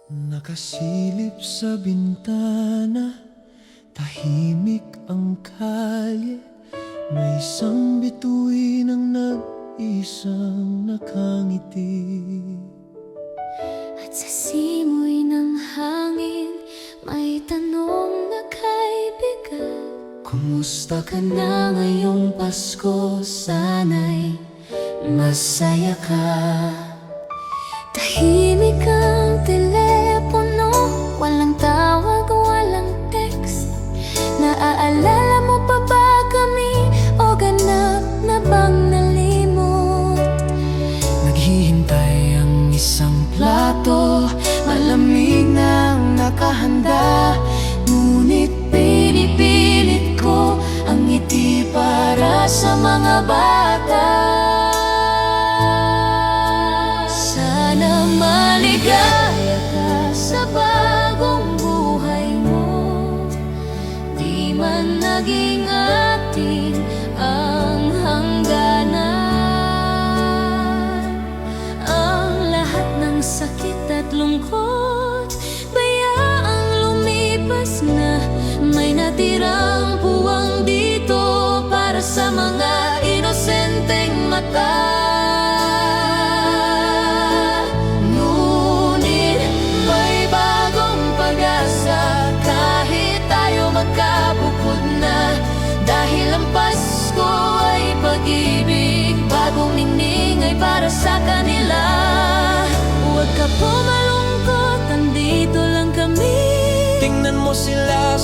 Nakasilip sa bintana, tahimik ang kalye. May isang bituin ang nag-isang nakangiti. At sa simoy ng hangin, may tanong na kaibigan. Kumusta ka Na ngayong Pasko, sana'y masaya ka. Tahimik ang telepono, walang tawag, walang text. Naaalala mo pa ba kami o ganap na bang nalimot? Naghihintay ang isang plato, malamig nang nakahanda. Ngunit pinipilit ko ang ngiti para sa mga bata. Sana maligaya ka sa bagong buhay mo, di man naging atin ang hangganan. Ang lahat ng sakit at lungkot, bayaang lumipas na. May natirang puwang dito para sa mga inosenteng mata. Ngunit may bagong pag-asa kahit tayo magkabukod na. Dahil ang Pasko ay pag-ibig, bagong ningning ay para sa kanila. Huwag ka po malungkot, andito lang kami. Tingnan mo sila